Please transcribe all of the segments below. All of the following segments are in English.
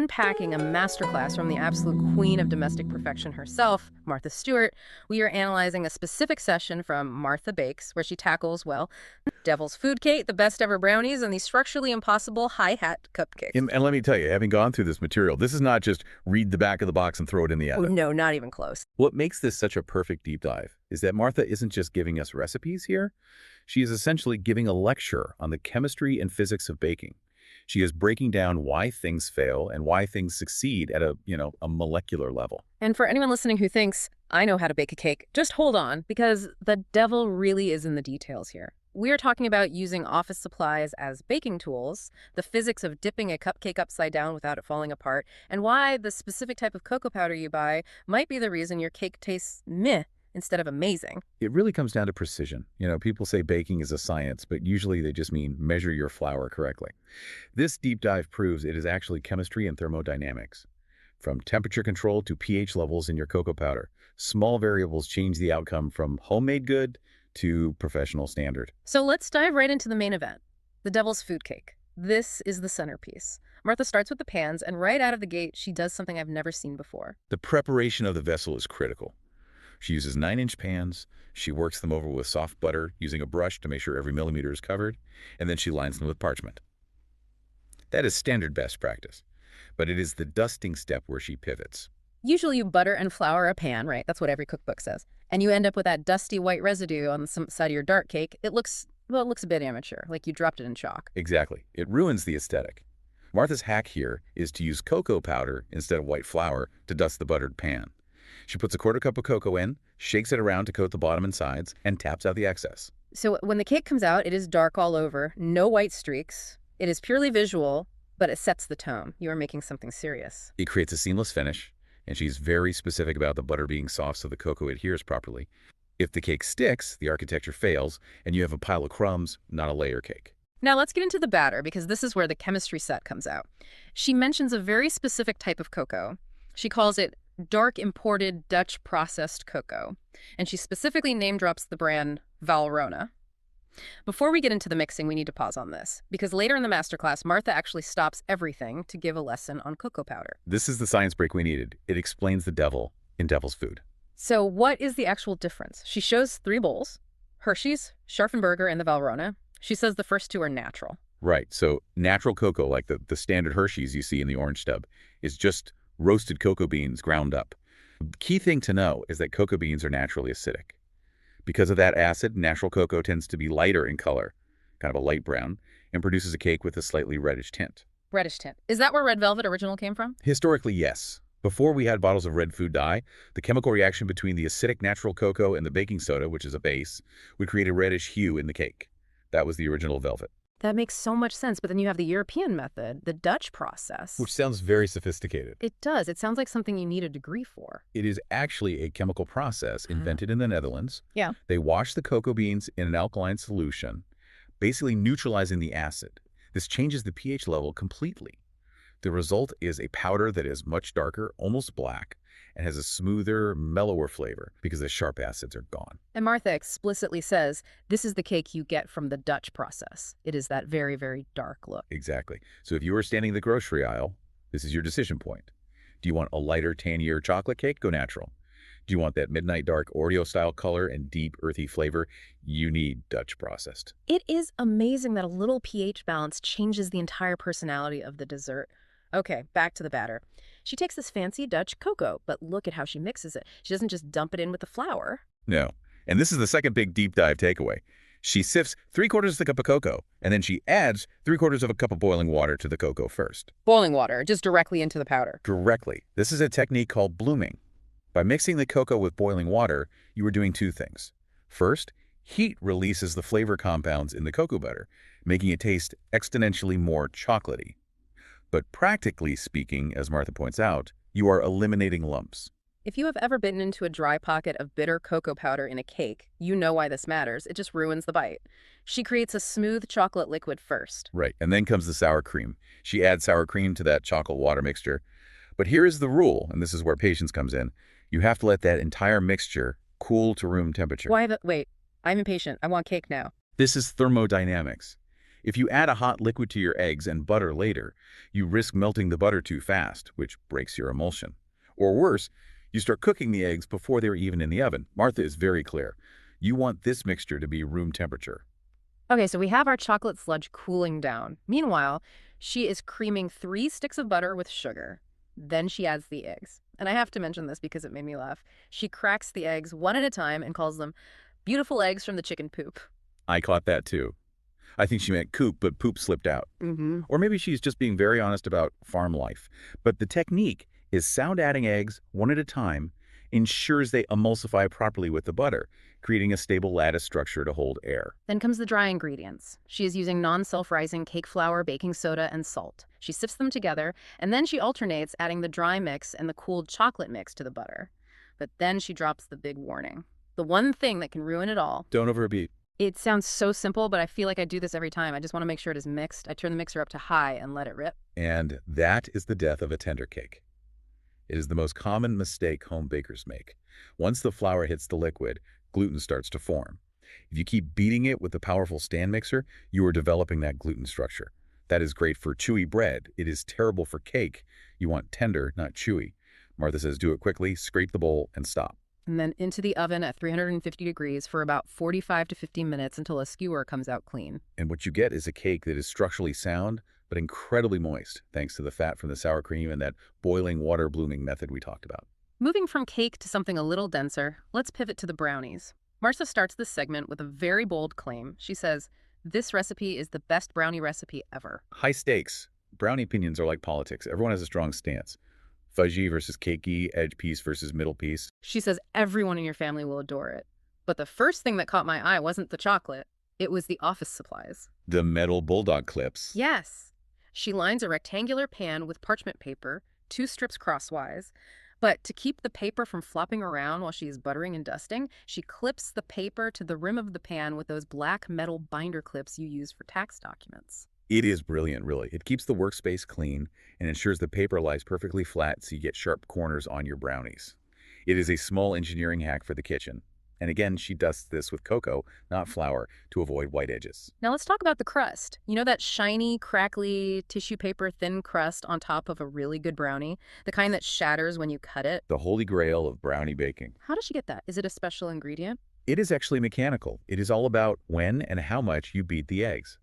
Unpacking a masterclass from the absolute queen of domestic perfection herself, Martha Stewart, we are analyzing a specific session from Martha Bakes, where she tackles, well, Devil's Food Cake, the best ever brownies, and the structurally impossible hi-hat cupcake. And let me tell you, having gone through this material, this is not just read the back of the box and throw it in the Oh, oven. no, not even close. What makes this such a perfect deep dive is that Martha isn't just giving us recipes here. She is essentially giving a lecture on the chemistry and physics of baking. She is breaking down why things fail and why things succeed at a molecular level. And for anyone listening who thinks, I know how to bake a cake, just hold on, because the devil really is in the details here. We are talking about using office supplies as baking tools, the physics of dipping a cupcake upside down without it falling apart, and why the specific type of cocoa powder you buy might be the reason your cake tastes meh instead of amazing. It really comes down to precision. People say baking is a science, but usually they just mean measure your flour correctly. This deep dive proves it is actually chemistry and thermodynamics. From temperature control to pH levels in your cocoa powder, small variables change the outcome from homemade good to professional standard. So let's dive right into the main event, the Devil's Food Cake. This is the centerpiece. Martha starts with the pans, and right out of the gate, she does something I've never seen before. The preparation of the vessel is critical. She uses 9-inch pans, she works them over with soft butter using a brush to make sure every millimeter is covered, and then she lines them with parchment. That is standard best practice, but it is the dusting step where she pivots. Usually you butter and flour a pan, right? That's what every cookbook says. And you end up with that dusty white residue on the side of your dark cake. It looks a bit amateur, like you dropped it in chalk. Exactly. It ruins the aesthetic. Martha's hack here is to use cocoa powder instead of white flour to dust the buttered pan. She puts a quarter cup of cocoa in, shakes it around to coat the bottom and sides, and taps out the excess. So when the cake comes out, it is dark all over, no white streaks. It is purely visual, but it sets the tone. You are making something serious. It creates a seamless finish, and she's very specific about the butter being soft so the cocoa adheres properly. If the cake sticks, the architecture fails, and you have a pile of crumbs, not a layer cake. Now let's get into the batter, because this is where the chemistry set comes out. She mentions a very specific type of cocoa. She calls it dark imported Dutch processed cocoa, and she specifically name drops the brand Valrhona. Before we get into the mixing, we need to pause on this, because later in the masterclass, Martha actually stops everything to give a lesson on cocoa powder. This is the science break we needed. It explains the devil in Devil's Food. So what is the actual difference? She shows 3 bowls, Hershey's, Scharfenberger, and the Valrhona. She says the first 2 are natural. Right, so natural cocoa, like the standard Hershey's you see in the orange tub, is just roasted cocoa beans ground up. The key thing to know is that cocoa beans are naturally acidic. Because of that acid, natural cocoa tends to be lighter in color, kind of a light brown, and produces a cake with a slightly reddish tint. Reddish tint. Is that where Red Velvet original came from? Historically, yes. Before we had bottles of red food dye, the chemical reaction between the acidic natural cocoa and the baking soda, which is a base, would create a reddish hue in the cake. That was the original velvet. That makes so much sense, but then you have the European method, the Dutch process. Which sounds very sophisticated. It does. It sounds like something you need a degree for. It is actually a chemical process invented in the Netherlands. Yeah. They wash the cocoa beans in an alkaline solution, basically neutralizing the acid. This changes the pH level completely. The result is a powder that is much darker, almost black, and has a smoother, mellower flavor because the sharp acids are gone. And Martha explicitly says, this is the cake you get from the Dutch process. It is that very, very dark look. Exactly. So if you were standing in the grocery aisle, this is your decision point. Do you want a lighter, tannier chocolate cake? Go natural. Do you want that midnight dark Oreo-style color and deep, earthy flavor? You need Dutch processed. It is amazing that a little pH balance changes the entire personality of the dessert. Okay, back to the batter. She takes this fancy Dutch cocoa, but look at how she mixes it. She doesn't just dump it in with the flour. No. And this is the second big deep dive takeaway. She sifts 3/4 of the cup of cocoa, and then she adds 3/4 of a cup of boiling water to the cocoa first. Boiling water, just directly into the powder. Directly. This is a technique called blooming. By mixing the cocoa with boiling water, you are doing 2 things. First, heat releases the flavor compounds in the cocoa butter, making it taste exponentially more chocolatey. But practically speaking, as Martha points out, you are eliminating lumps. If you have ever bitten into a dry pocket of bitter cocoa powder in a cake, you know why this matters. It just ruins the bite. She creates a smooth chocolate liquid first. Right, and then comes the sour cream. She adds sour cream to that chocolate water mixture. But here is the rule, and this is where patience comes in. You have to let that entire mixture cool to room temperature. Wait, I'm impatient. I want cake now. This is thermodynamics. If you add a hot liquid to your eggs and butter later, you risk melting the butter too fast, which breaks your emulsion. Or worse, you start cooking the eggs before they're even in the oven. Martha is very clear. You want this mixture to be room temperature. Okay, so we have our chocolate sludge cooling down. Meanwhile, she is creaming 3 sticks of butter with sugar. Then she adds the eggs. And I have to mention this because it made me laugh. She cracks the eggs one at a time and calls them beautiful eggs from the chicken poop. I caught that too. I think she meant coop, but poop slipped out. Mm-hmm. Or maybe she's just being very honest about farm life. But the technique is sound adding eggs one at a time ensures they emulsify properly with the butter, creating a stable lattice structure to hold air. Then comes the dry ingredients. She is using non-self-rising cake flour, baking soda, and salt. She sifts them together, and then she alternates adding the dry mix and the cooled chocolate mix to the butter. But then she drops the big warning. The one thing that can ruin it all. Don't overbeat. It sounds so simple, but I feel like I do this every time. I just want to make sure it is mixed. I turn the mixer up to high and let it rip. And that is the death of a tender cake. It is the most common mistake home bakers make. Once the flour hits the liquid, gluten starts to form. If you keep beating it with the powerful stand mixer, you are developing that gluten structure. That is great for chewy bread. It is terrible for cake. You want tender, not chewy. Martha says do it quickly, scrape the bowl, and stop. And then into the oven at 350 degrees for about 45 to 50 minutes until a skewer comes out clean. And what you get is a cake that is structurally sound, but incredibly moist, thanks to the fat from the sour cream and that boiling water blooming method we talked about. Moving from cake to something a little denser, let's pivot to the brownies. Marcia starts this segment with a very bold claim. She says, this recipe is the best brownie recipe ever. High stakes. Brownie opinions are like politics. Everyone has a strong stance. Fudgy versus cakey, edge piece versus middle piece. She says everyone in your family will adore it. But the first thing that caught my eye wasn't the chocolate. It was the office supplies. The metal bulldog clips. Yes. She lines a rectangular pan with parchment paper, 2 strips crosswise. But to keep the paper from flopping around while she is buttering and dusting, she clips the paper to the rim of the pan with those black metal binder clips you use for tax documents. It is brilliant, really. It keeps the workspace clean and ensures the paper lies perfectly flat so you get sharp corners on your brownies. It is a small engineering hack for the kitchen. And again, she dusts this with cocoa, not flour, to avoid white edges. Now let's talk about the crust. You know that shiny, crackly, tissue paper thin crust on top of a really good brownie? The kind that shatters when you cut it? The holy grail of brownie baking. How does she get that? Is it a special ingredient? It is actually mechanical. It is all about when and how much you beat the eggs.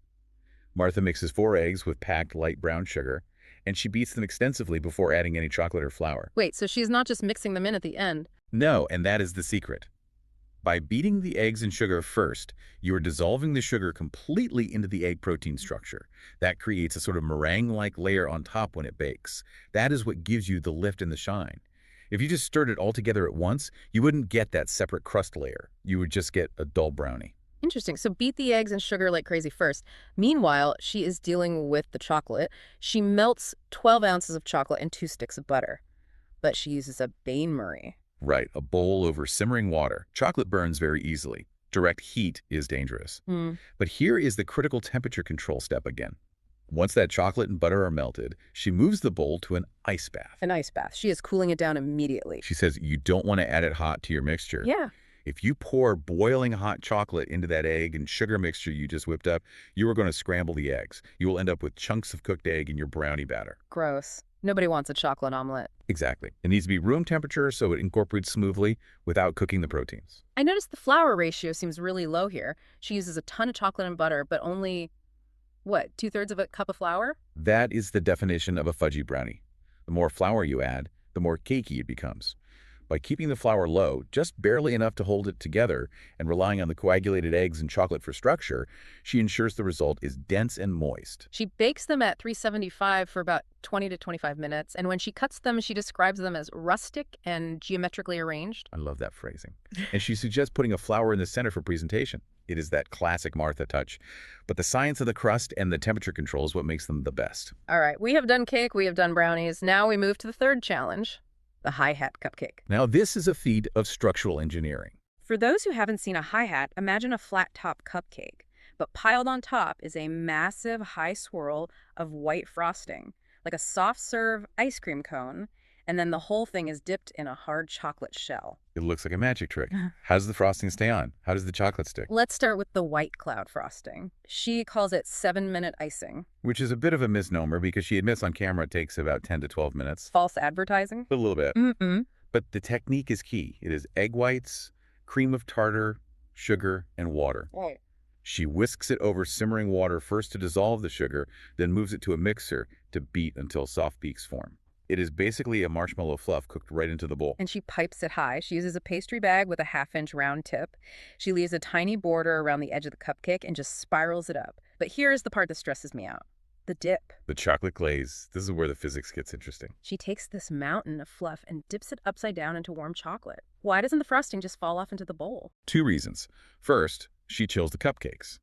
Martha mixes 4 eggs with packed light brown sugar, and she beats them extensively before adding any chocolate or flour. Wait, so she's not just mixing them in at the end? No, and that is the secret. By beating the eggs and sugar first, you are dissolving the sugar completely into the egg protein structure. That creates a sort of meringue-like layer on top when it bakes. That is what gives you the lift and the shine. If you just stirred it all together at once, you wouldn't get that separate crust layer. You would just get a dull brownie. Interesting. So beat the eggs and sugar like crazy first. Meanwhile, she is dealing with the chocolate. She melts 12 ounces of chocolate and 2 sticks of butter. But she uses a bain-marie. Right, a bowl over simmering water. Chocolate burns very easily. Direct heat is dangerous. But here is the critical temperature control step again. Once that chocolate and butter are melted, she moves the bowl to an ice bath. An ice bath. She is cooling it down immediately. She says you don't want to add it hot to your mixture. Yeah. If you pour boiling hot chocolate into that egg and sugar mixture you just whipped up, you are going to scramble the eggs. You will end up with chunks of cooked egg in your brownie batter. Gross. Nobody wants a chocolate omelet. Exactly. It needs to be room temperature so it incorporates smoothly without cooking the proteins. I noticed the flour ratio seems really low here. She uses a ton of chocolate and butter, but only, what, 2/3 of a cup of flour? That is the definition of a fudgy brownie. The more flour you add, the more cakey it becomes. By keeping the flour low, just barely enough to hold it together, and relying on the coagulated eggs and chocolate for structure, she ensures the result is dense and moist. She bakes them at 375 for about 20 to 25 minutes, and when she cuts them, she describes them as rustic and geometrically arranged. I love that phrasing. And she suggests putting a flower in the center for presentation. It is that classic Martha touch. But the science of the crust and the temperature control is what makes them the best. All right, we have done cake, we have done brownies. Now we move to the third challenge. The hi-hat cupcake. Now, this is a feat of structural engineering. For those who haven't seen a hi-hat, imagine a flat-top cupcake, but piled on top is a massive high swirl of white frosting, like a soft-serve ice cream cone, And then the whole thing is dipped in a hard chocolate shell. It looks like a magic trick. How does the frosting stay on? How does the chocolate stick? Let's start with the white cloud frosting. She calls it 7-minute icing. Which is a bit of a misnomer because she admits on camera it takes about 10 to 12 minutes. False advertising? A little bit. Mm-mm. But the technique is key. It is egg whites, cream of tartar, sugar, and water. Right. She whisks it over simmering water first to dissolve the sugar, then moves it to a mixer to beat until soft peaks form. It is basically a marshmallow fluff cooked right into the bowl. And she pipes it high. She uses a pastry bag with a 1/2-inch round tip. She leaves a tiny border around the edge of the cupcake and just spirals it up. But here's the part that stresses me out. The dip. The chocolate glaze, this is where the physics gets interesting. She takes this mountain of fluff and dips it upside down into warm chocolate. Why doesn't the frosting just fall off into the bowl? 2 reasons. First, she chills the cupcakes.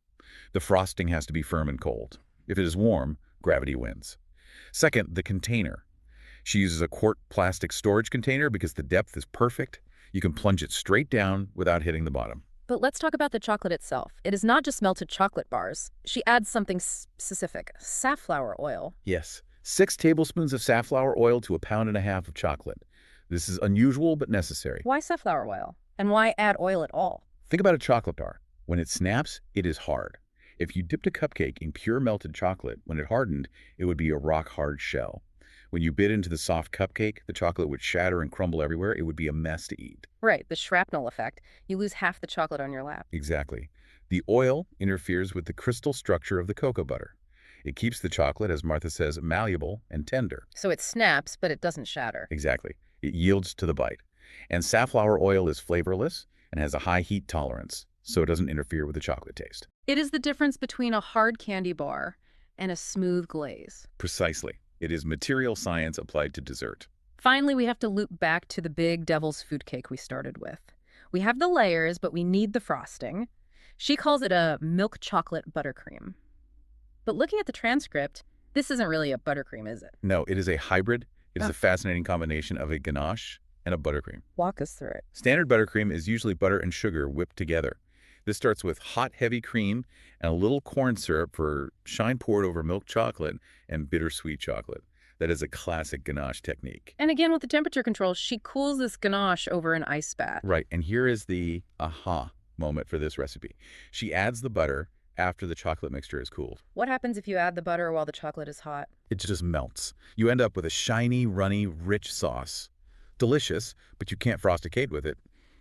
The frosting has to be firm and cold. If it is warm, gravity wins. Second, the container. She uses a quart plastic storage container because the depth is perfect. You can plunge it straight down without hitting the bottom. But let's talk about the chocolate itself. It is not just melted chocolate bars. She adds something specific, safflower oil. Yes, 6 tablespoons of safflower oil to 1.5 pounds of chocolate. This is unusual but necessary. Why safflower oil? And why add oil at all? Think about a chocolate bar. When it snaps, it is hard. If you dipped a cupcake in pure melted chocolate, when it hardened, it would be a rock-hard shell. When you bit into the soft cupcake, the chocolate would shatter and crumble everywhere. It would be a mess to eat. Right, the shrapnel effect. You lose half the chocolate on your lap. Exactly. The oil interferes with the crystal structure of the cocoa butter. It keeps the chocolate, as Martha says, malleable and tender. So it snaps, but it doesn't shatter. Exactly. It yields to the bite. And safflower oil is flavorless and has a high heat tolerance, so it doesn't interfere with the chocolate taste. It is the difference between a hard candy bar and a smooth glaze. Precisely. It is material science applied to dessert. Finally, we have to loop back to the big devil's food cake we started with. We have the layers, but we need the frosting. She calls it a milk chocolate buttercream. But looking at the transcript, this isn't really a buttercream, is it? No, it is a hybrid. It is a fascinating combination of a ganache and a buttercream. Walk us through it. Standard buttercream is usually butter and sugar whipped together. This starts with hot, heavy cream and a little corn syrup for shine poured over milk chocolate and bittersweet chocolate. That is a classic ganache technique. And again, with the temperature control, she cools this ganache over an ice bath. Right, and here is the aha moment for this recipe. She adds the butter after the chocolate mixture is cooled. What happens if you add the butter while the chocolate is hot? It just melts. You end up with a shiny, runny, rich sauce. Delicious, but you can't frost a cake with it.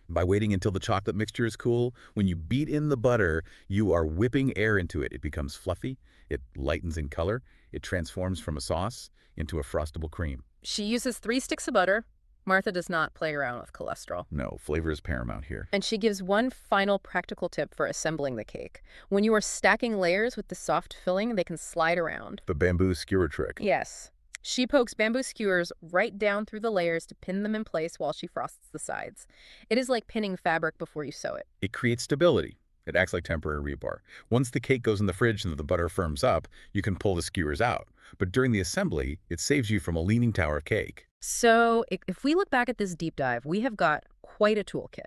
By waiting until the chocolate mixture is cool, when you beat in the butter, you are whipping air into it. It becomes fluffy, it lightens in color, it transforms from a sauce into a frostable cream. She uses 3 sticks of butter. Martha does not play around with cholesterol. No, flavor is paramount here. And she gives one final practical tip for assembling the cake. When you are stacking layers with the soft filling, they can slide around. The bamboo skewer trick. Yes. She pokes bamboo skewers right down through the layers to pin them in place while she frosts the sides. It is like pinning fabric before you sew it. It creates stability. It acts like temporary rebar. Once the cake goes in the fridge and the butter firms up, you can pull the skewers out. But during the assembly, it saves you from a leaning tower of cake. So if we look back at this deep dive, we have got quite a toolkit.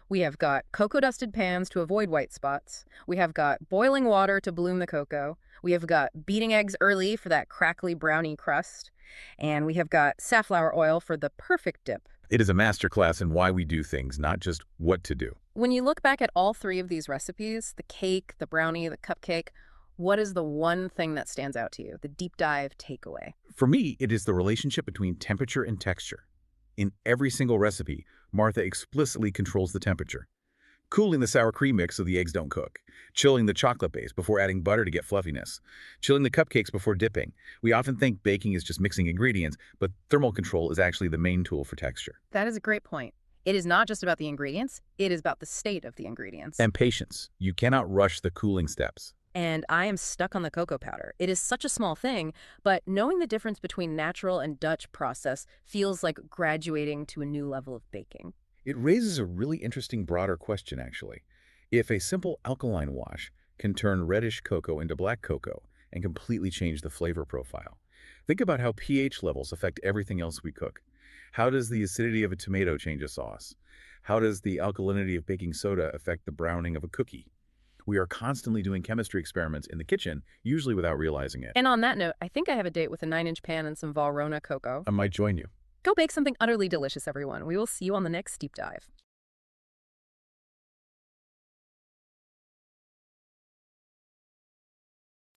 We have got cocoa-dusted pans to avoid white spots. We have got boiling water to bloom the cocoa. We have got beating eggs early for that crackly brownie crust. And we have got safflower oil for the perfect dip. It is a masterclass in why we do things, not just what to do. When you look back at all 3 of these recipes, the cake, the brownie, the cupcake, what is the one thing that stands out to you, the deep dive takeaway? For me, it is the relationship between temperature and texture. In every single recipe, Martha explicitly controls the temperature. Cooling the sour cream mix so the eggs don't cook. Chilling the chocolate base before adding butter to get fluffiness. Chilling the cupcakes before dipping. We often think baking is just mixing ingredients, but thermal control is actually the main tool for texture. That is a great point. It is not just about the ingredients, it is about the state of the ingredients. And patience. You cannot rush the cooling steps. And I am stuck on the cocoa powder. It is such a small thing, but knowing the difference between natural and Dutch process feels like graduating to a new level of baking. It raises a really interesting broader question, actually. If a simple alkaline wash can turn reddish cocoa into black cocoa and completely change the flavor profile, think about how pH levels affect everything else we cook. How does the acidity of a tomato change a sauce? How does the alkalinity of baking soda affect the browning of a cookie? We are constantly doing chemistry experiments in the kitchen, usually without realizing it. And on that note, I think I have a date with a 9-inch pan and some Valrhona cocoa. I might join you. Go bake something utterly delicious, everyone. We will see you on the next deep dive.